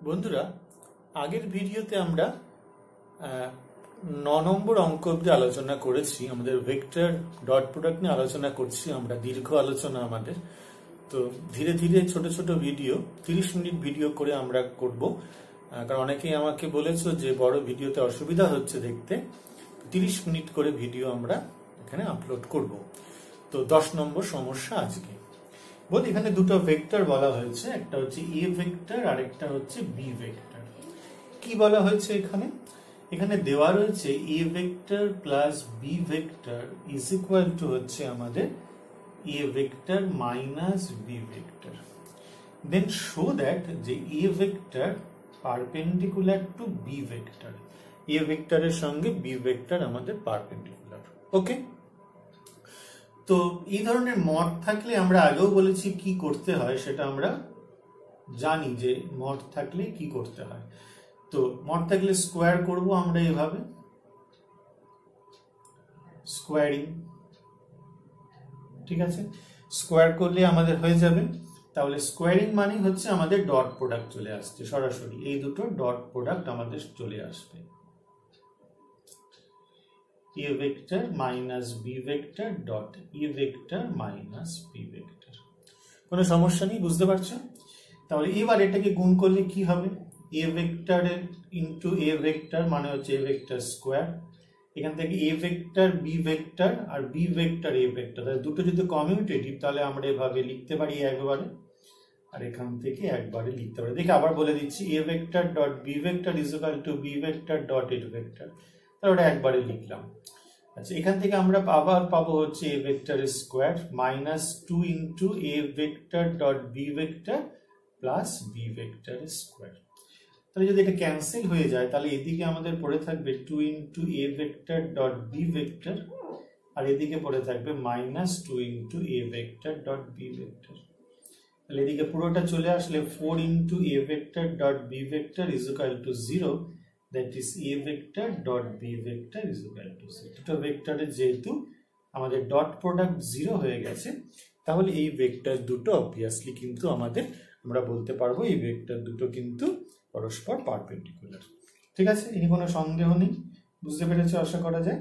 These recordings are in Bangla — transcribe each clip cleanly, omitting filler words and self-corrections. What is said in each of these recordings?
বন্ধুরা, আগের ভিডিওতে আমরা 9 নম্বর অঙ্ক অবধি আলোচনা করেছি। আমাদের ভেক্টর ডট প্রোডাক্ট নিয়ে আলোচনা করছি আমরা, দীর্ঘ আলোচনা আমাদের। তো ধীরে ধীরে ছোট ছোট ভিডিও 30 মিনিট ভিডিও করে আমরা করব, কারণ অনেকেই আমাকে বলেছো যে বড় ভিডিওতে অসুবিধা হচ্ছে দেখতে। 30 মিনিট করে ভিডিও আমরা এখানে আপলোড করব। তো 10 নম্বর সমস্যা আজকে বলি, এখানে দুটো ভেক্টর বলা হয়েছে, একটা হচ্ছে এ ভেক্টর আর একটা হচ্ছে বি ভেক্টর। কি বলা হয়েছে এখানে? এখানে দেওয়া রয়েছে A vector plus B vector is equal to হচ্ছে আমাদের A vector minus B vector. Then show that যে A vector perpendicular to B vector, A ভেক্টরের সঙ্গে বি ভেক্টর আমাদের পারপেন্ডিকুলার। ওকে, তো এই ধরনের মড থাকলে আমরা আগেও বলেছি কি করতে হয়, সেটা আমরা জানি যে মড থাকলে কি করতে হয়। তো মড থাকলে স্কোয়ার করব আমরা এভাবে, স্কোয়ারিং, ঠিক আছে। স্কোয়ার করলে আমাদের হয়ে যাবে, তাহলে স্কোয়ারিং মানে হচ্ছে আমাদের ডট প্রোডাক্ট চলে আসছে সরাসরি, এই দুটো ডট প্রোডাক্ট আমাদের চলে আসবে, A vector minus B vector dot A vector minus B vector. কোনো সমস্যা নেই, বুঝতে পারছো? তাহলে এবার এটাকে গুণ করলে কি হবে? A vector into A vector মানে হচ্ছে এ ভেক্টর স্কোয়ার। এখান থেকে এ ভেক্টর বি ভেক্টর আর বি ভেক্টর এ ভেক্টর, তাহলে দুটো যদি কমিউটেটিভ তাহলে আমরা এভাবে লিখতে পারি একবারে, আর এখান থেকে একবারে লিখতে পারি। দেখে আবার বলে দিচ্ছি, A vector dot B vector is equal to B vector dot A vector, তাহলে ওটা একবারে লিখলাম। আচ্ছা, এখান থেকে আমরা আবার পাবো হচ্ছে A vector square minus 2 into A vector dot B vector plus B vector square. তাহলে যদি এটা ক্যান্সেল হয়ে যায় তাহলে এদিকে আমাদের পড়ে থাকবে 2 into A vector dot B vector, আর এদিকে পড়ে থাকবে minus 2 into A vector dot B vector. তাহলে এদিকে পুরোটা চলে আসলে 4 into A vector dot B vector is equal to 0, that is a vector dot b vector is equal to 0. দুটো ভেক্টরের যেহেতু আমাদের ডট প্রোডাক্ট 0 হয়ে গেছে, তাহলে এই ভেক্টর দুটো অবভিয়াসলি কিন্তু আমরা বলতে পারবো এই ভেক্টর দুটো কিন্তু পরস্পর পারপেন্ডিকুলার। ঠিক আছে, এর কোনো সন্দেহ নেই, বুঝতে পেরেছো আশা করা যায়।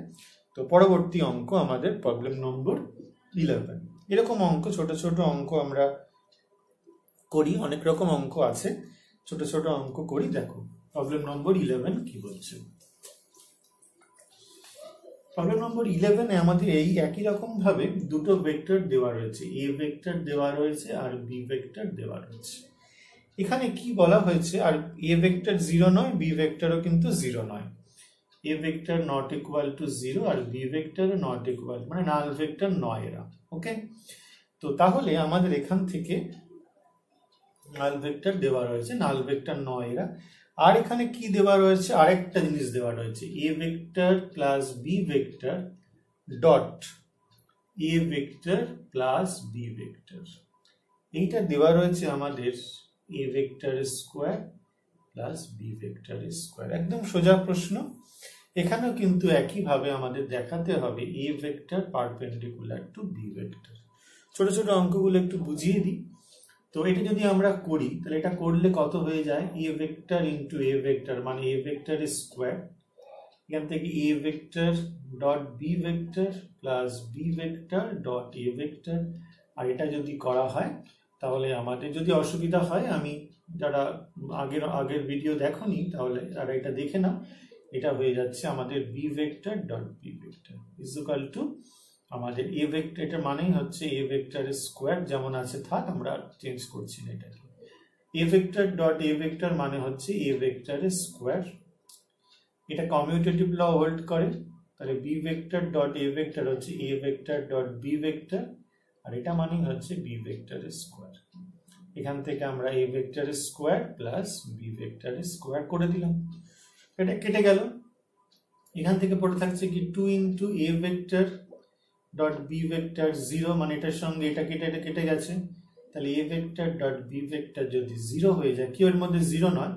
তো পরবর্তী অঙ্ক আমাদের প্রবলেম নম্বর 11। এরকম অঙ্ক, ছোট ছোট অঙ্ক আমরা করি, অনেক রকম অঙ্ক আছে, ছোট ছোট অঙ্ক করি। দেখো প্রবলেম নম্বর 11 কি বলছে। প্রবলেম নম্বর 11 এ আমাদের এই একই রকম ভাবে দুটো ভেক্টর দেওয়া রয়েছে, এ ভেক্টর দেওয়া রয়েছে আর বি ভেক্টর দেওয়া রয়েছে। এখানে কি বলা হয়েছে, আর এ ভেক্টর 0 নয়, বি ভেক্টরও কিন্তু 0 নয়। A vector not equal to 0 আর বি ভেক্টর নট ইকুয়াল, মানে নাল ভেক্টর নয় এরা। ওকে, তো তাহলে আমাদের এখান থেকে নাল ভেক্টর দেওয়া রয়েছে, নাল ভেক্টর নয় এরা। আর এখানে কি দেওয়া রয়েছে, আরেকটা জিনিস দেওয়া রয়েছে, A vector plus B vector dot A vector plus B vector. এইটা দেওয়া রয়েছে আমাদের A vector square plus B vector square. একদম সোজা প্রশ্ন। এখানেও কিন্তু একইভাবে আমাদের দেখাতে হবে A vector perpendicular to B vector. ছোট ছোট অঙ্কগুলো একটু বুঝিয়ে দিই। তো এটা যদি আমরা করি তাহলে এটা করলে কত হয়ে যায়, A vector into A vector মানে এ ভেক্টর স্কোয়ার, এখান থেকে A vector dot B vector plus B vector dot A vector. আর এটা যদি করা হয় তাহলে আমাদের যদি অসুবিধা হয়, আমি যারা আগের ভিডিও দেখোনি তাহলে আর এটা দেখে নাও, এটা হয়ে যাচ্ছে আমাদের B vector dot B vector is equal to আমাদের এ ভেক্টর, এটা মানেই হচ্ছে এ ভেক্টর স্কোয়ার, যেমন আছে থাক, আমরা চেঞ্জ করছি না এটাকে। A vector dot A vector মানে হচ্ছে এ ভেক্টর স্কোয়ার, এটা কমিউটেটিভ ল হোল্ড করে, তাহলে B vector dot A vector হচ্ছে A vector dot B vector, আর এটা মানেই হচ্ছে বি ভেক্টর স্কোয়ার। এখান থেকে আমরা A vector square plus B vector square করে দিলাম, এটা কেটে গেল। এখান থেকে পড়ে থাকছে কি 2 into A vector dot B vector 0, মানে এটার সঙ্গে এটা কেটে গেছে, তাহলে A vector dot B vector যদি 0 হয়ে যায়, কি ওর মধ্যে 0 নয়,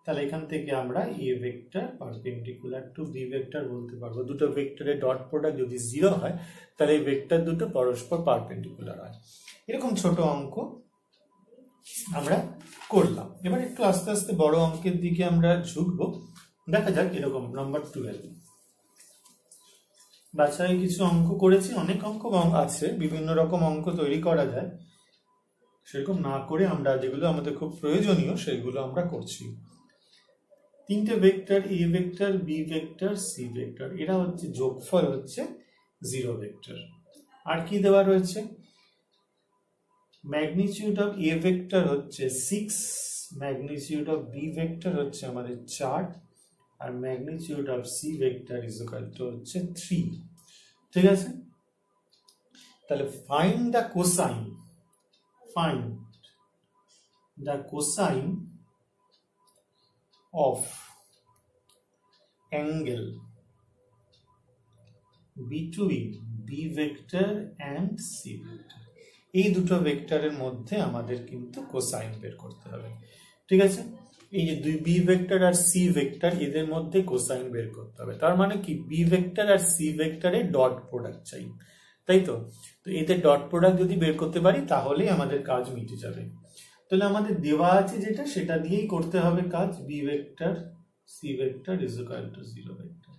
তাহলে এখান থেকে আমরা A vector perpendicular to B vector বলতে পারবো। দুটো ভেক্টরের ডট প্রোডাক্ট যদি 0 হয় তাহলে এই ভেক্টর দুটো পরস্পর পারপেন্ডিকুলার হয়। এরকম ছোট অঙ্ক আমরা করলাম। এবার একটু আস্তে আস্তে বড় অঙ্কের দিকে আমরা ঝুঁকবো। দেখা যাক এরকম নাম্বার 12 বাছাই কিছু অঙ্ক করেছি, অনেক অঙ্ক আছে, বিভিন্ন রকম অঙ্ক তৈরি করা যায়, সেরকম না করে আমরা যেগুলো আমাদের খুব প্রয়োজনীয় সেগুলো আমরা করছি। তিনটে vector, A vector, B vector, C vector, এরা হচ্ছে যোগফল হচ্ছে 0 ভেক্টর। আর কি দেওয়া রয়েছে, ম্যাগনিটিউড অফ এ ভেক্টর হচ্ছে 6, ম্যাগনিটিউড অফ বি ভেক্টর হচ্ছে আমাদের 4, আর magnitude of C vector is equal to হচ্ছে 3। ঠিক আছে, তাহলে find the cosine, find the cosine of angle between b vector and c vector। এই দুটো ভেক্টরের মধ্যে আমাদের কিন্তু কোসাইন বের করতে হবে। ঠিক আছে, এই যে দুই বি ভেক্টর আর সি ভেক্টর, এদের মধ্যে কোসাইন বের করতে হবে। তার মানে কি, বি ভেক্টর আর সি ভেক্টরে ডট প্রোডাক্ট চাই, তাই তো? তো এতে ডট প্রোডাক্ট যদি বের করতে পারি তাহলেই আমাদের কাজ মিটে যাবে। তাহলে আমাদের দেওয়া আছে যেটা, সেটা দিয়েই করতে হবে কাজ। B vector C vector is equal to 0 vector.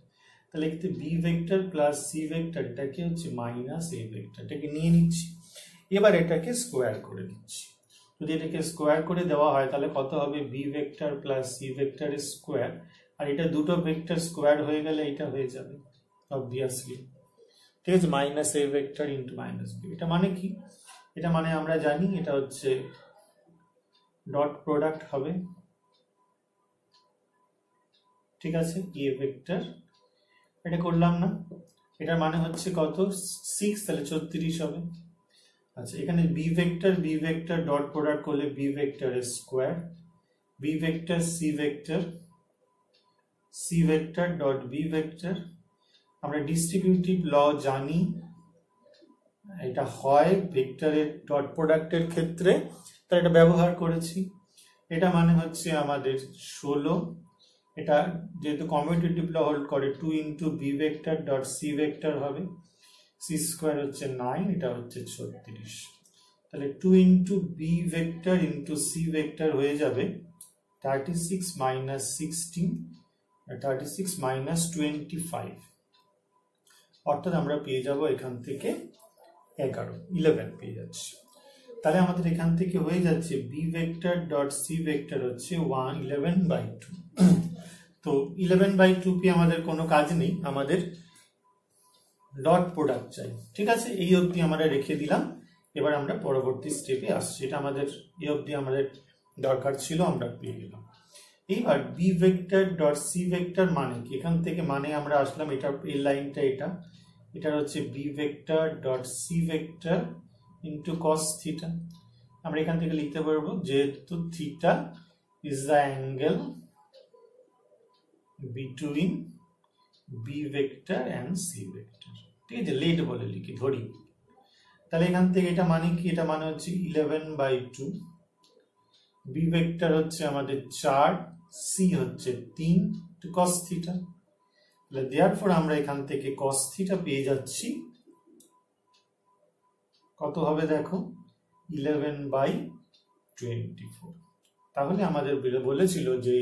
তাহলে এতে B vector plus C vector, এটাকে হচ্ছে মাইনাস এ ভেক্টর, এটাকে নিয়ে নিচ্ছি। এবার এটাকে স্কোয়ার করে দিচ্ছি। যদি এটাকে স্কোয়ার করে দেওয়া হয় তাহলে কত হবে, B vector plus C vector square, আর এটা দুটো ভেক্টর স্কোয়ার হয়ে গেলে এটা হয়ে যাবে অবভিয়াসলি। ঠিক আছে, minus A vector into minus B. এটা মানে কি, এটা মানে আমরা জানি এটা হচ্ছে ডট প্রোডাক্ট হবে। ঠিক আছে, এ ভেক্টর, এটা করলাম না, এটার মানে হচ্ছে কত, 6, তাহলে 34 হবে। আচ্ছা, এখানে বি ভেক্টর ডট প্রোডাক্ট করলে B vector square, B vector C vector dot B vector. আমরা ডিস্ট্রিবিউটিভ ল জানি, এটা হয় ভেক্টরের ডট প্রোডাক্টের ক্ষেত্রে, তাই এটা ব্যবহার করেছি। এটা মানে হচ্ছে আমাদের 16, এটা যেহেতু কমিউটেটিভ ল হোল্ড করে 2 into B vector dot C vector হবে, সি স্কোয়ার হচ্ছে 9, এটা হচ্ছে 36। তাহলে 2 into B vector into C vector হয়ে যাবে 36 মাইনাস 16, 36 মাইনাস 25, অর্থাৎ আমরা পেয়ে যাব এখান থেকে 11 পেয়ে যাচ্ছি। তাহলে আমাদের এখান থেকে হয়ে যাচ্ছে B vector dot C vector হচ্ছে 11/2। তো 11/2 পেয়ে আমাদের কোনো কাজ নেই, আমাদের ডট প্রোডাক্ট চাই। ঠিক আছে, এই অবধি আমরা রেখে দিলাম। এবার আমরা পরবর্তী স্টেপে আসছি। এটা আমাদের এই অবধি আমাদের দরকার ছিল, আমরা পেয়ে গেলাম। এইবার B vector dot C vector মানে কি, এখান থেকে মানে আমরা আসলাম, এটা এই লাইনটা, এটা হচ্ছে B vector dot C vector into cos theta. আমরা এখান থেকে লিখতে পারবো যেহেতু theta is the angle between B vector and C vector. ঠিক আছে, লেট বলে লিখি, ধরি। তাহলে এখান থেকে এটা মানে কি, এটা মানে হচ্ছে 11/2, বি ভেক্টর হচ্ছে আমাদের 4, সি হচ্ছে 3 টু কস থিটা। তাহলে দেয়ারফর আমরা এখান থেকে কস থিটা পেয়ে যাচ্ছি, কত হবে দেখো, 11/24। তাহলে আমাদের বলেছিল যে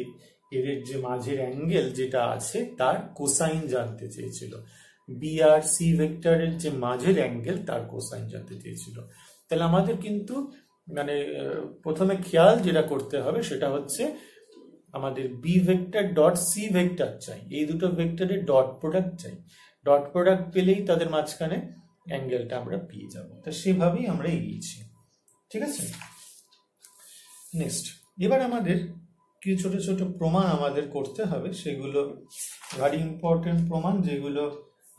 এর যে মাঝের অ্যাঙ্গেল যেটা আছে তার কোসাইন জানতে চেয়েছিল, বি আর সি ভেক্টরের যে মাঝের অ্যাঙ্গেল তার কোসাইন জানতে চেয়েছিল। তাহলে আমাদের কিন্তু মানে প্রথমে খেয়াল যেটা করতে হবে সেটা হচ্ছে আমাদের B vector dot C vector চাই, এই দুটো ভেক্টরের ডট প্রোডাক্ট চাই। ডট প্রোডাক্ট পেলেই তাদের মাঝখানে অ্যাঙ্গেলটা আমরা পেয়ে যাব। তো সেভাবেই আমরা এগিয়েছি। ঠিক আছে, নেক্সট এবার আমাদের কিছু ছোট ছোট প্রমাণ আমাদের করতে হবে, সেগুলো ভেরি ইম্পর্টেন্ট প্রমাণ, যেগুলো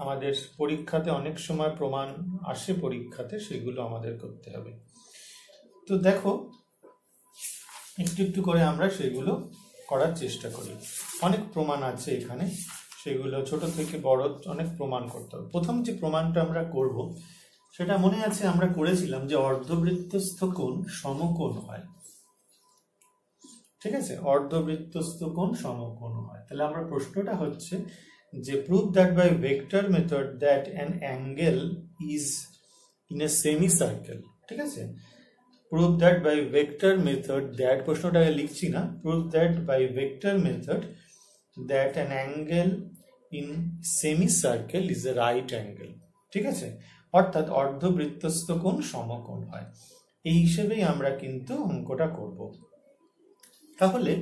আমাদের পরীক্ষাতে অনেক সময় প্রমাণ আসে পরীক্ষাতে, সেগুলো আমাদের করতে হবে। তো দেখো একটু একটু করে আমরা সেগুলো করার চেষ্টা করি। অনেক প্রমাণ আছে এখানে, সেগুলো ছোট থেকে বড় অনেক প্রমাণ করতে হবে। প্রথম যে প্রমাণটা আমরা করব সেটা মনে আছে আমরা করেছিলাম যে অর্ধবৃত্তস্থ কোণ সমকোণ হয়। ঠিক আছে, অর্ধবৃত্তস্থ কোণ সমকোণ হয়। তাহলে আমরা প্রশ্নটা হচ্ছে যে prove that by vector method that an angle is in a semi circle. ঠিক আছে, prove that by vector method that প্রশ্নটাকে লিখছি না, prove that by vector method that an angle in semicircle is a right angle, ঠিক আছে, অর্থাৎ অর্ধবৃত্তস্থ কোণ সমকোণ হয়। এই হিসেবেই আমরা কিন্তু অঙ্কটা করব। তাহলে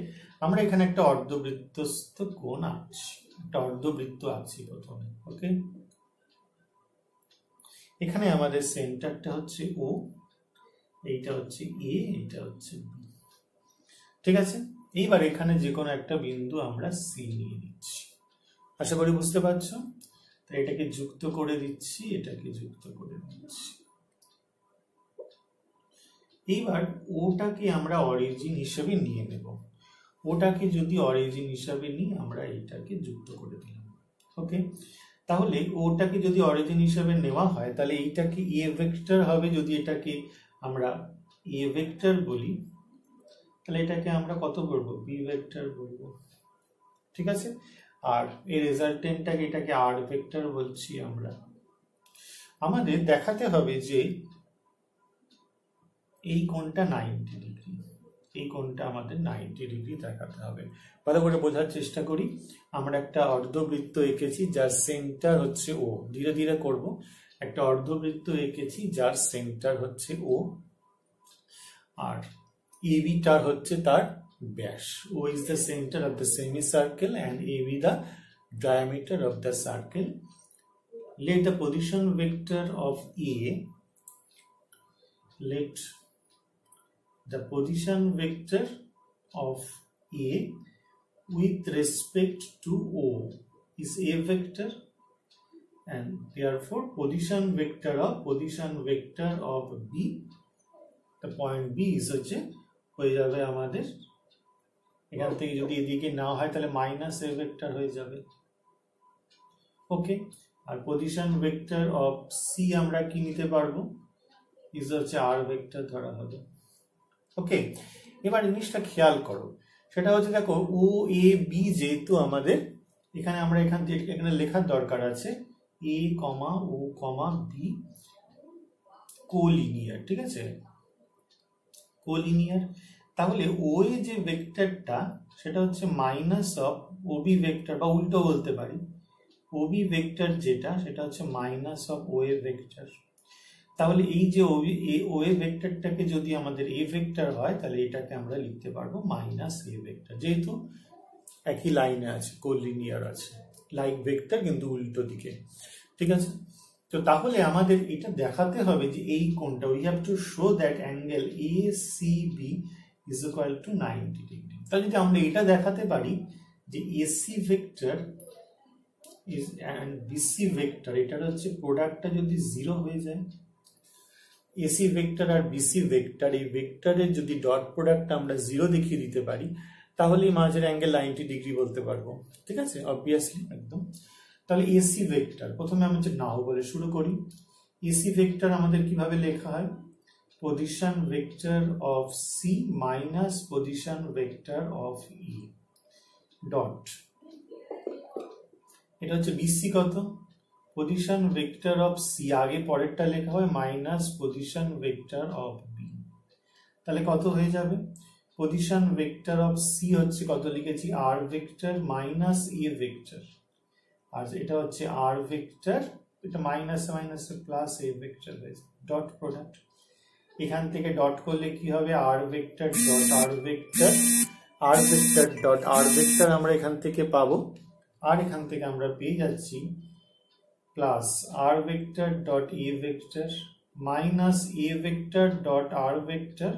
আমরা এখানে একটা অর্ধবৃত্তস্থ কোণ আঁকছি, একটা অর্ধবৃত্ত আঁকছি প্রথমে। ওকে, এখানে আমাদের সেন্টারটা হচ্ছে ও, এইটা হচ্ছে এ, এইটা হচ্ছে বি, ঠিক আছে। এইবার এখানে যে কোনো একটা বিন্দু আমরা সি নিয়ে নিচ্ছি, আশা করি বুঝতে পারছো। এটাকে যুক্ত করে দিচ্ছি, এটাকে যুক্ত করে দিচ্ছি। এইবার ওটাকে আমরা অরিজিন হিসেবে নিয়ে নেব। ওটাকে যদি অরিজিন হিসেবে নিই, আমরা এইটাকে যুক্ত করে দিলাম। ওকে, তাহলে ওটাকে যদি অরিজিন হিসেবে নেওয়া হয় তাহলে এইটাকে এ ভেক্টর হবে। যদি এটাকে আমরা এ ভেক্টর বলি তাহলে এটাকে আমরা কত বলবো, বি ভেক্টর বলবো, ঠিক আছে। আর এর রেজাল্টেন্টটাকে এটাকে আর ভেক্টর বলছি আমরা। আমাদের দেখাতে হবে যে এই কোণটা 90 ডিগ্রি, এই কোণটা আমাদের 90 ডিগ্রি দেখাতে হবে। ভালো করে বোঝার চেষ্টা করি। আমরা একটা অর্ধবৃত্ত এঁকেছি যার সেন্টার হচ্ছে ও, ধীরে ধীরে করব। একটা অর্ধবৃত্ত এঁকেছি যার সেন্টার হচ্ছে ও, আর এবিটার হচ্ছে তার ব্যাস। O is the centre of the semicircle and AB the diameter of the circle. Let the position vector of A, let the position vector of A with respect to O is A vector, and therefore position vector of B, the point B is হচ্ছে হয়ে যাবে আমাদের, এখান থেকে যদি এদিকে না হয় তাহলে মাইনাস এ ভেক্টর হয়ে যাবে। ওকে, আর পজিশন ভেক্টর অফ সি আমরা কি নিতে পারবো, ইজ হচ্ছে আর ভেক্টর ধরা হবে। ওকে, এবার জিনিসটা খেয়াল করো, সেটা হচ্ছে দেখো ও এ বি যেহেতু আমাদের এখানে, আমরা এখানে লেখার দরকার আছে এ কমা ও কমা বি কোলিনিয়ার, ঠিক আছে, কোলিনিয়ার। তাহলে ও এ যে ভেক্টরটা সেটা হচ্ছে মাইনাস অফ ওবি ভেক্টর, বা উল্টো বলতে পারি ওবি ভেক্টর যেটা সেটা হচ্ছে minus of O A vector. তাহলে এই যে ও এ ভেক্টরটাকে যদি আমাদের এ ভেক্টর হয় তাহলে এটাকে আমরা লিখতে পারবো মাইনাস এ ভেক্টর, যেহেতু একই লাইনে আছে, কোলিনিয়ার আছে, লাইক ভেক্টর কিন্তু উল্টো দিকে, ঠিক আছে। তো তাহলে আমাদের এটা দেখাতে হবে যে এই কোণটা, we have to show that angle A C B is equal to 90 degree. তাহলে যদি আমরা এটা দেখাতে পারি যে AC vector is and BC vector, এটার হচ্ছে প্রোডাক্টটা যদি 0 হয়ে যায়, এসি ভেক্টর আর বিসি ভেক্টর, এই ভেক্টরের যদি ডট প্রোডাক্ট আমরা 0 দেখিয়ে দিতে পারি তাহলে মাঝের অ্যাঙ্গেল 90 ডিগ্রি বলতে পারবো, ঠিক আছে, অবভিয়াসলি একদম। তাহলে এসি ভেক্টর প্রথমে আমি যে নাও বলে শুরু করি। এসি ভেক্টর আমাদের কিভাবে লেখা হয়, position vector of C minus position vector of E dot, এটা হচ্ছে বিসি কত, পজিশন ভেক্টর অফ সি, আগে পরেরটা লেখা হয় minus position vector of B, তাহলে কত হয়ে যাবে, পজিশন ভেক্টর অফ সি হচ্ছে কত লিখেছি আর ভেক্টর মাইনাস এ ভেক্টর, আর এটা হচ্ছে আর ভেক্টর, এটা মাইনাস মাইনাস প্লাস এ ভেক্টর হয়েছে, ডট প্রোডাক্ট। এখান থেকে ডট করলে কি হবে, আর ভেক্টর ডট আর ভেক্টর, আর ভেক্টর ডট আর ভেক্টর আমরা এখান থেকে পাবো, আর এখান থেকে আমরা পেয়ে যাচ্ছি plus R vector dot A vector minus A vector dot R vector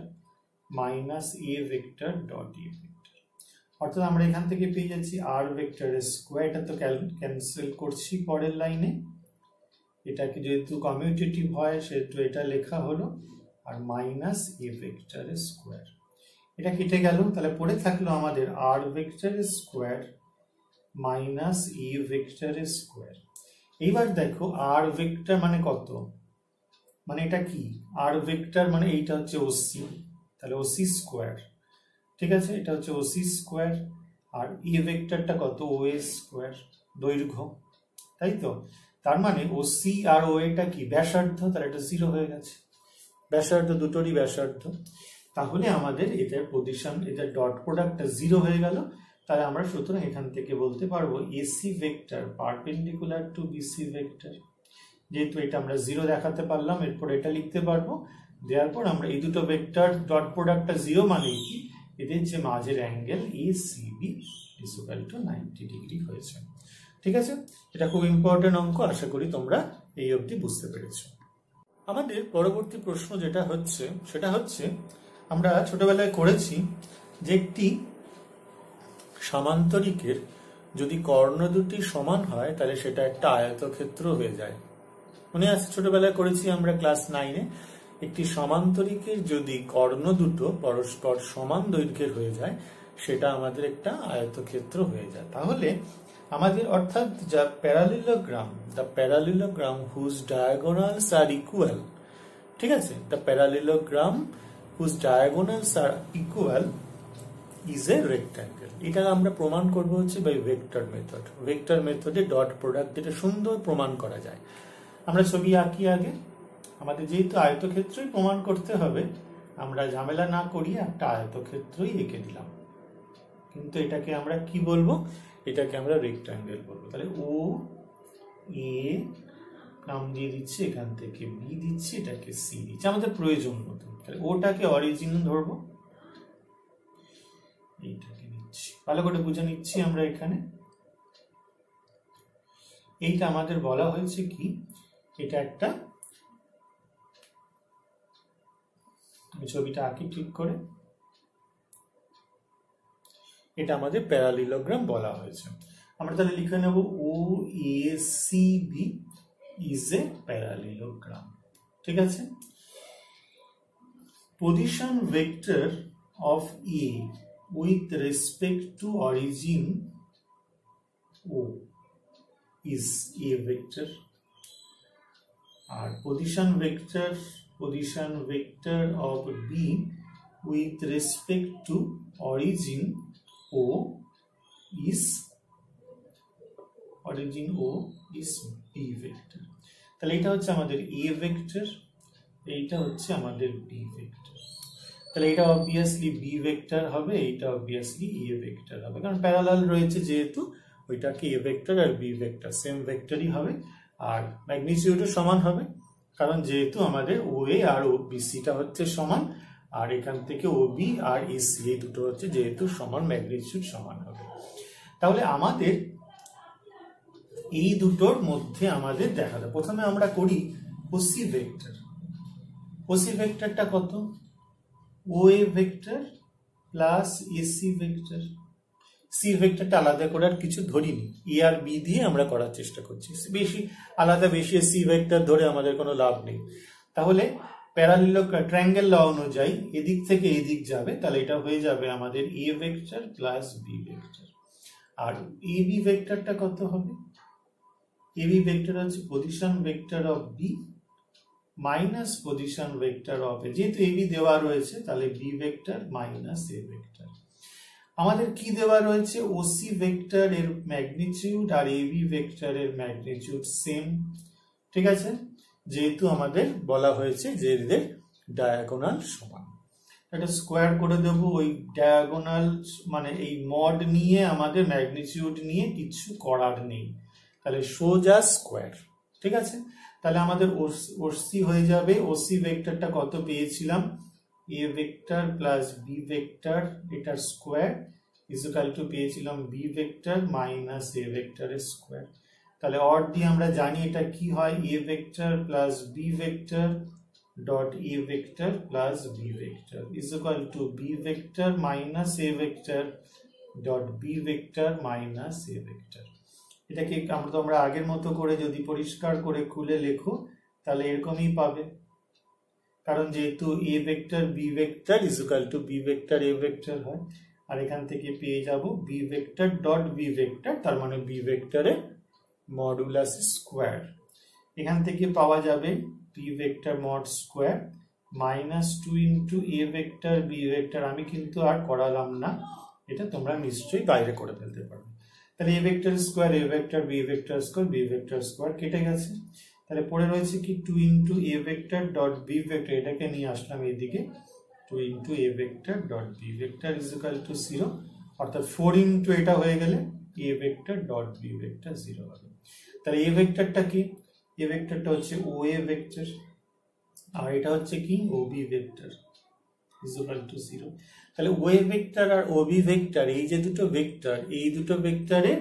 minus A vector dot A vector. অর্থাৎ আমরা এখান থেকে পেয়ে যাচ্ছি আর ভেক্টরের স্কোয়ার, এটা তো ক্যান্সেল করছি পরের লাইনে, এটাকে যেহেতু কমিউটেটিভ হয় সেহেতু এটা লেখা হলো, আর মাইনাস এ ভেক্টরের স্কোয়ার, এটা কেটে গেল, তাহলে পড়ে থাকলো আমাদের আর ভেক্টরের স্কোয়ার মাইনাস এ ভেক্টরের স্কোয়ার। এইবার দেখো আর ভেক্টর মানে কত, মানে এটা কি, আর ভেক্টর মানে এইটা হচ্ছে ওসি, তাহলে ওসি স্কোয়ার, ঠিক আছে, এটা হচ্ছে ওসি স্কোয়ার, আর এ ভেক্টরটা কত, ও এ স্কোয়ার দৈর্ঘ্য, তাই তো, তার মানে ওসি আর ও এটা কি ব্যাসার্ধ, তাহলে এটা 0 হয়ে গেছে। ব্যাসার্ধ দুটোরই ব্যাসার্ধ, তাহলে আমাদের এটার পজিশন, এটার ডট প্রোডাক্টটা 0 হয়ে গেল। তাহলে আমরা সুতরাং এখান থেকে বলতে পারবো AC vector perpendicular to BC vector. যেহেতু এটা আমরা 0 দেখাতে পারলাম, এরপর এটা লিখতে পারবো। দেওয়ার পর আমরা এই দুটো ভেক্টর ডট প্রোডাক্টটা 0 মানে কি, এদের যে মাঝের angle ACB is equal to 90 degree হয়েছে। ঠিক আছে, এটা খুব ইম্পর্টেন্ট অঙ্ক, আশা করি তোমরা এই অবধি বুঝতে পেরেছো। আমাদের পরবর্তী প্রশ্ন যেটা হচ্ছে সেটা হচ্ছে, আমরা ছোটবেলায় করেছি যে একটি সামান্তরিকের যদি কর্ণ দুটি সমান হয় তাহলে সেটা একটা আয়তক্ষেত্র হয়ে যায়। মনে আছে ছোটবেলায় করেছি আমরা ক্লাস 9-এ, একটি সমান্তরিকের যদি কর্ণ দুটো পরস্পর সমান দৈর্ঘ্যের হয়ে যায় সেটা আমাদের একটা আয়তক্ষেত্র হয়ে যায়। তাহলে আমাদের অর্থাৎ যা parallelogram, the parallelogram whose diagonals are equal, ঠিক আছে, the parallelogram whose diagonals are equal is a rectangle. এটা আমরা প্রমাণ করবো হচ্ছে বাই ভেক্টর মেথড। ভেক্টর মেথডে ডট প্রোডাক্ট এটা সুন্দর প্রমাণ করা যায়। আমরা ছবি আঁকি আগে, আমাদের যেহেতু আয়তক্ষেত্রই প্রমাণ করতে হবে, আমরা ঝামেলা না করিয়ে একটা আয়তক্ষেত্রই এঁকে দিলাম। কিন্তু এটাকে আমরা কি বলবো, এটাকে আমরা রেক্ট্যাঙ্গেল বলবো। তাহলে ও এ নাম দিয়ে দিচ্ছি, এখান থেকে বি দিচ্ছি, এটাকে সি দিচ্ছি আমাদের প্রয়োজন মতো। তাহলে ওটাকে অরিজিন ধরবো, এইটাকে নিচ্ছি, ভালো করে বুঝে নিচ্ছি আমরা এখানে। এইটা আমাদের বলা হয়েছে কি, এটা একটা, ছবিটা আঁকি ঠিক করে, এটা আমাদের প্যারালিলোগ্রাম বলা হয়েছে। আমরা তাহলে লিখে নেব O A C B is a parallelogram. ঠিক আছে, position vector of A with respect to origin O is a vector, আর position vector of B with respect to origin O is B vector। তাহলে এটা হচ্ছে আমাদের A vector, এইটা হচ্ছে আমাদের B vector। তাহলে এটা অবভিয়াসলি বি ভেক্টর হবে, এটা অবভিয়াসলি এ ভেক্টর হবে, কারণ প্যারালাল রয়েছে যেহেতু, ওইটাকে এ ভেক্টর আর বি ভেক্টর সেম ভেক্টরই হবে, আর ম্যাগনিটিউডও সমান হবে, কারণ যেহেতু আমাদের ও এ আর ও বি সিটা হচ্ছে সমান, আর এখান থেকে ও বি আর এ সি এই দুটো হচ্ছে যেহেতু সমান, ম্যাগনিটিউড সমান হবে। তাহলে আমাদের এই দুটোর মধ্যে আমাদের দেখা যায়, প্রথমে আমরা করি ওসি ভেক্টর। ওসি ভেক্টরটা কত, OA vector plus AC vector. C ভেক্টরটা আলাদা করে আর কিছু ধরিনি, এ আর বি দিয়ে আমরা করার চেষ্টা করছি, বেশি আলাদা বেশি সি ভেক্টর ধরে আমাদের কোনো লাভ নেই। তাহলে প্যারালিলোগ্রাম ট্রায়াঙ্গেল ল অনুযায়ী এদিক থেকে এদিক যাবে, তাহলে এটা হয়ে যাবে আমাদের A vector plus B vector. আর এ বি ভেক্টরটা কত হবে, এ বি ভেক্টর হচ্ছে position vector of B minus position vector of A. যেহেতু এবি দেওয়া রয়েছে তাহলে B vector minus A vector. আমাদের কি দেওয়া রয়েছে, ওসি ভেক্টর এর ম্যাগনিটিউড আর এবি ভেক্টর এর ম্যাগনিটিউড সেম। ঠিক আছে, যেহেতু আমাদের বলা হয়েছে যে এদের ডায়াগোনাল সমান, এটা স্কোয়ার করে দেব। ওই ডায়াগোনাল মানে এই মড নিয়ে আমাদের ম্যাগনিটিউড নিয়ে কিছু করার নেই, তাহলে সোজা স্কোয়ার। ঠিক আছে, তাহলে আমাদের ওসি হয়ে যাবে, ওসি ভেক্টরটা কত পেয়েছিলাম, A vector plus B vector এটার স্কোয়ার ইজ ইকুয়াল টু পেয়েছিলাম বি ভেক্টর মাইনাস এ ভেক্টরের স্কোয়ার। তাহলে অর দিয়ে আমরা জানি এটা কি হয়, A vector plus B vector dot A vector plus B vector is equal to B vector minus A vector dot B vector minus A vector. এটাকে তোমরা আগের মতো করে যদি পরিষ্কার করে খুলে লেখো তাহলে এরকমই পাবে, কারণ যেহেতু A vector B vector is equal to B vector A vector হয়, আর এখান থেকে পেয়ে যাব B vector dot B vector, তার মানে বি ভেক্টরের মডুলাস স্কোয়ার। এখান থেকে পাওয়া যাবে B vector mod square minus 2 into A vector B vector. আমি কিন্তু আর করালাম না, এটা তোমরা নিশ্চয়ই বাইরে করে ফেলতে পারবে। তাহলে A vector square A vector B vector square B vector square কেটে গেছে, তাহলে পড়ে রয়েছে কি 2 into A vector dot B vector, এটাকে নিয়ে আসলাম এইদিকে 2 into A vector dot B vector is equal to 0, অর্থাৎ 4 ইন্টু এটা হয়ে গেলে A vector dot B vector 0 হবে। তাহলে এ ভেক্টরটা কি? এ ভেক্টরটা হচ্ছে ও এ ভেক্টর, আর এটা হচ্ছে কি O B vector is equal to 0। তাহলে ও এ ভেক্টর আর ও বি ভেক্টর, এই যে দুটো ভেক্টর, এই দুটো ভেক্টরে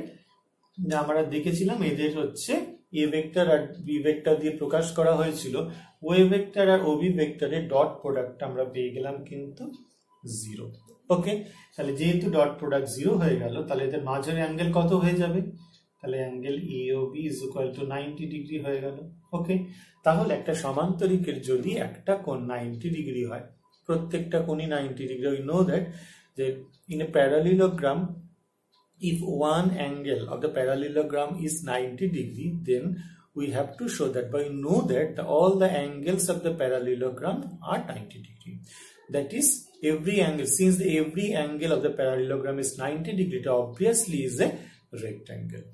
আমরা দেখেছিলাম এদের হচ্ছে এ ভেক্টর আর বি ভেক্টর দিয়ে প্রকাশ করা হয়েছিল। ও এ ভেক্টর আর ও বি ভেক্টরের ডট প্রোডাক্ট আমরা পেয়ে গেলাম কিন্তু 0। ওকে, তাহলে যেহেতু ডট প্রোডাক্ট 0 হয়ে গেল, তাহলে এদের মাঝের অ্যাঙ্গেল কত হয়ে যাবে? তাহলে angle A O B is equal to 90 degree হয়ে গেল। ওকে, তাহলে একটা সমান্তরিকের যদি একটা কোণ 90 ডিগ্রি হয়, প্রত্যেকটা কোণই 90 ডিগ্রি, উই নো দ্যাট যে in a parallelogram if one angle of the parallelogram is 90 degree, then we have to show that, but we know that all the angles of the parallelogram are 90 degree. That is, every angle, since every angle of the parallelogram is 90 degree, it obviously is a rectangle.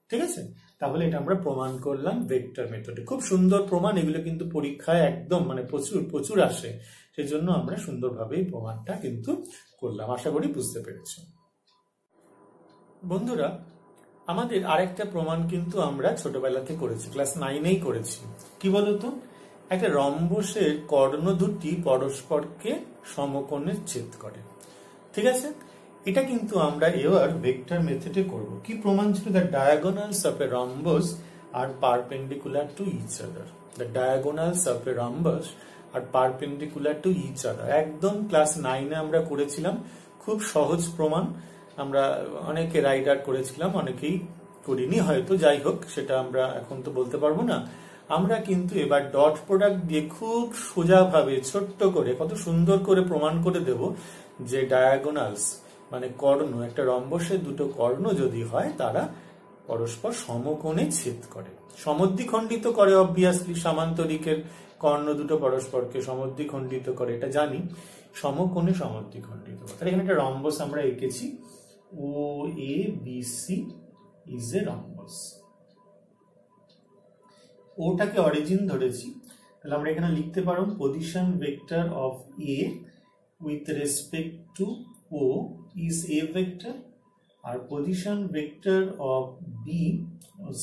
ঠিক আছে, তাহলে এটা আমরা প্রমাণ করলাম ভেক্টর মেথডে। খুব সুন্দর প্রমাণ, এগুলো কিন্তু পরীক্ষায় একদম মানে প্রচুর প্রচুর আসে, সেজন্য আমরা সুন্দরভাবে এই প্রমাণটা কিন্তু করলাম। আশা করি বুঝতে পেরেছো। বন্ধুরা, আমাদের আরেকটা প্রমাণ কিন্তু আমরা ছোটবেলাতে করেছি, ক্লাস 9-এই করেছি। কি বলতো? একটা রম্বসের কর্ণ দুটি পরস্পরকে সমকোণে ছেদ করে। ঠিক আছে, এটা কিন্তু আমরা এবার ভেক্টর মেথডে করব। কি প্রমাণ ছিল? The diagonals of a rhombus are perpendicular to each other. The diagonals of a rhombus are perpendicular to each other, একদম ক্লাস 9-এ আমরা করেছিলাম। খুব সহজ প্রমাণ, আমরা অনেকে রাইট আউট করেছিলাম, অনেকেই করিনি হয়তো, যাই হোক সেটা আমরা এখন তো বলতে পারবো না। আমরা কিন্তু এবার ডট প্রোডাক্ট দিয়ে খুব সোজাভাবে ছোট্ট করে কত সুন্দর করে প্রমাণ করে দেব যে ডায়াগোনালস মানে কর্ণ, একটা রম্বসের দুটো কর্ণ যদি হয় তারা পরস্পর সমকোণে ছেদ করে, সমদ্বিখণ্ডিত করে। অবভিয়াসলি সামান্তরিকের কর্ণ দুটো পরস্পরকে সমদ্বিখণ্ডিত করে, এটা জানি, সমকোণে সমদ্বিখণ্ডিত করে। তাহলে এখানে একটা রম্বস আমরা এঁকেছি, O A B C is a rhombus. ওটাকে অরিজিন ধরেছি, তাহলে আমরা এখানে লিখতে পারো position vector of A with respect to O is A vector, আর position vector of B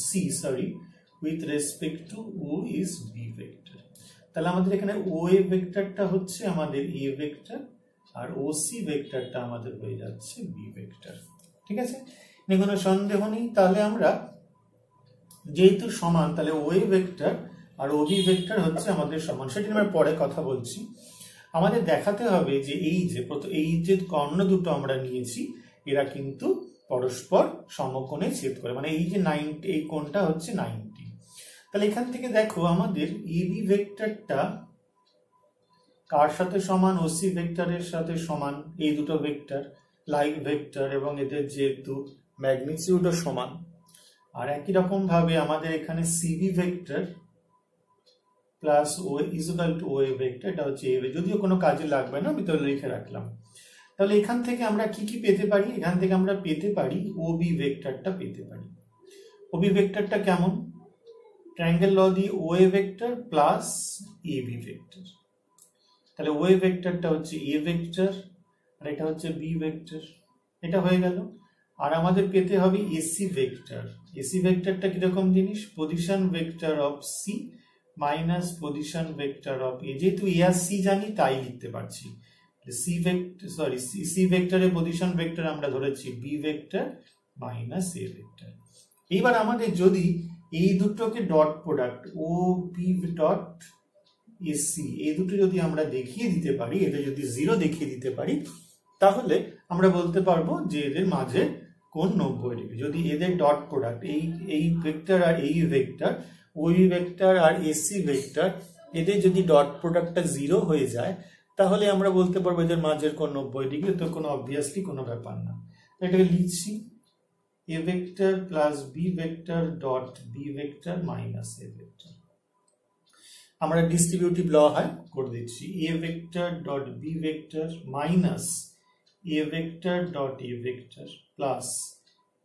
C with respect to O is B vector. তাহলে আমাদের এখানে ও এ ভেক্টরটা হচ্ছে আমাদের এ ভেক্টর, আর ও সি ভেক্টরটা আমাদের হয়ে যাচ্ছে বি ভেক্টর। ঠিক আছে, কোনো সন্দেহ নেই। তাহলে আমরা যেহেতু সমান, তাহলে ও এ ভেক্টর আর ও বি ভেক্টর হচ্ছে আমাদের সমান, সেটা আমরা পরে কথা বলছি। আমাদের দেখাতে হবে যে এই যে কর্ণ দুটো আমরা নিয়েছি, এরা কিন্তু পরস্পর সমকোণে ছেদ করে, মানে এই যে 90, এই কোণটা হচ্ছে 90। তাহলে এখান থেকে দেখো আমাদের এ বি ভেক্টরটা কার সাথে সমান? ও সি ভেক্টরের সাথে সমান। এই দুটো ভেক্টর লাইক ভেক্টর এবং এদের যেহেতু ম্যাগনিটিউডও সমান। আর একই রকম ভাবে আমাদের এখানে CB vector plus O is equal to O A vector, এটা হচ্ছে এ, যদিও কোনো কাজে লাগবে না, আমি তো লিখে রাখলাম। তাহলে এখান থেকে আমরা কি কি পেতে পারি? এখান থেকে আমরা পেতে পারি ও বি ভেক্টরটা পেতে পারি। ও বি ভেক্টরটা কেমন? ট্রায়াঙ্গেল ল দিয়ে O A vector plus A B vector. তাহলে ও এ ভেক্টরটা হচ্ছে এ ভেক্টর আর এটা হচ্ছে বি ভেক্টর, এটা হয়ে গেল। আর আমাদের পেতে হবে এসি ভেক্টর। এসি ভেক্টরটা কিরকম জিনিস? Position vector of C minus position vector of A. যেহেতু এ আর সি জানি তাই লিখতে পারছি। সি ভেক্টরের পজিশন ভেক্টর আমরা ধরেছি B vector minus A vector. এইবার আমাদের যদি এই দুটোকে dot product O B dot AC, এই দুটো যদি আমরা দেখিয়ে দিতে পারি, এটা যদি 0 দেখিয়ে দিতে পারি, তাহলে আমরা বলতে পারবো যে এদের মাঝে কোণ 90 ডিগ্রি। যদি এদের ডট প্রোডাক্ট এই ভেক্টর আর এই ভেক্টর, ওই ভেক্টর আর এসি ভেক্টর, এদের যদি ডট প্রোডাক্টটা 0 হয়ে যায়, তাহলে আমরা বলতে পারবো এদের মাঝের কোণ 90 ডিগ্রি। তো কোনো অবভিয়াসলি কোনো ব্যাপার না, এটাকে লিখছি A vector plus B vector dot B vector minus A vector. আমরা ডিস্ট্রিবিউটিভ ল হয় করে দিচ্ছি, A vector dot B vector minus A vector dot A vector plus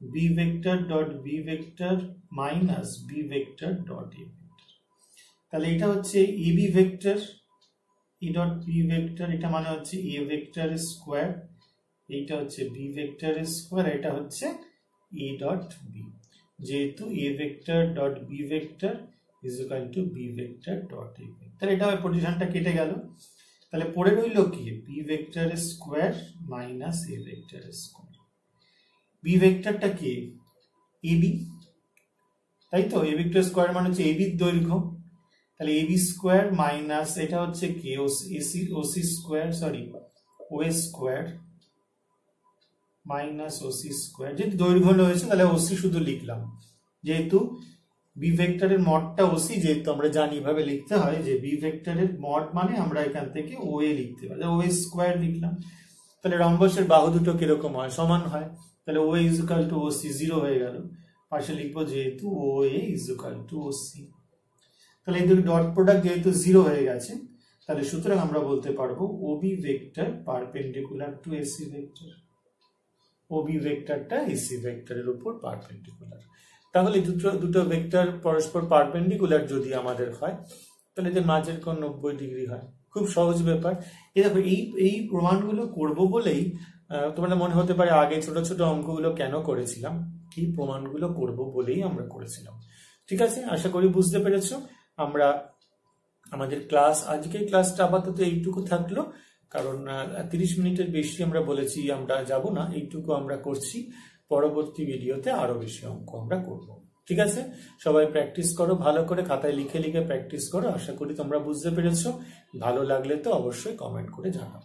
B vector dot B vector minus B vector dot A vector. তাহলে এটা হচ্ছে AB vector, E dot B vector, এটা মানে হচ্ছে এ ভেক্টর স্কোয়ার, এইটা হচ্ছে বি ভেক্টর স্কোয়ার, এটা হচ্ছে এ ডট বি, যেহেতু A vector dot B vector is equal to B vector dot A vector. তাহলে এটা পজিশনটা কেটে গেল, তাহলে পড়ে রইল কি B vector square minus A vector square. B ভেক্টরটা কি এবি, তাই তো, এ ভেক্টর স্কোয়ার মানে হচ্ছে এবির দৈর্ঘ্য, তাহলে এবি স্কোয়ার মাইনাস এটা হচ্ছে কি ওসি স্কোয়ার, সরি ও স্কোয়ার মাইনাস ওসি স্কোয়ার, যেহেতু দৈর্ঘ্য রয়েছে তাহলে ওসি শুধু লিখলাম, যেহেতু বি ভেক্টরের মডটা ওসি, যেহেতু আমরা জানি এভাবে লিখতে হয় যে বি ভেক্টরের মড মানে আমরা এখান থেকে ও এ লিখতে পারি, ও স্কোয়ার লিখলাম। তাহলে রম্বসের বাহু দুটো কিরকম হয়, সমান হয়, তাহলে O is equal to OC, zero হয়ে গেল, পাশে লিখবো যেহেতু O A is equal to OC. তাহলে এই দুটো ডট প্রোডাক্ট যেহেতু জিরো হয়ে গেছে, তাহলে সুতরাং আমরা বলতে পারবো OB vector perpendicular to AC vector, OB ভেক্টরটা এসি ভেক্টরের উপর পারপেন্ডিকুলার। তাহলে দুটো ভেক্টর পরস্পর পারপেন্ডিকুলার যদি আমাদের হয়, তাহলে এদের মাঝের কোণ 90 ডিগ্রি হয়। খুব সহজ ব্যাপার। এই দেখো এই প্রমাণগুলো করব বলেই তোমাদের মনে হতে পারে আগে ছোট ছোট অঙ্কগুলো কেন করেছিলাম, এই প্রমাণগুলো করব বলেই আমরা করেছিলাম। ঠিক আছে, আশা করি বুঝতে পেরেছো। আমরা আমাদের ক্লাস, আজকের ক্লাসটা আপাতত এইটুকু থাকলো, কারণ 30 মিনিটের বেশি আমরা বলেছি আমরা যাব না, এইটুকু আমরা করছি। পরবর্তী ভিডিওতে আরো বেশি অঙ্ক আমরা করব। ঠিক আছে, সবাই প্র্যাকটিস করো, ভালো করে খাতায় লিখে লিখে প্র্যাকটিস করো। আশা করি তোমরা বুঝতে পেরেছো। ভালো লাগলে তো অবশ্যই কমেন্ট করে জানাও।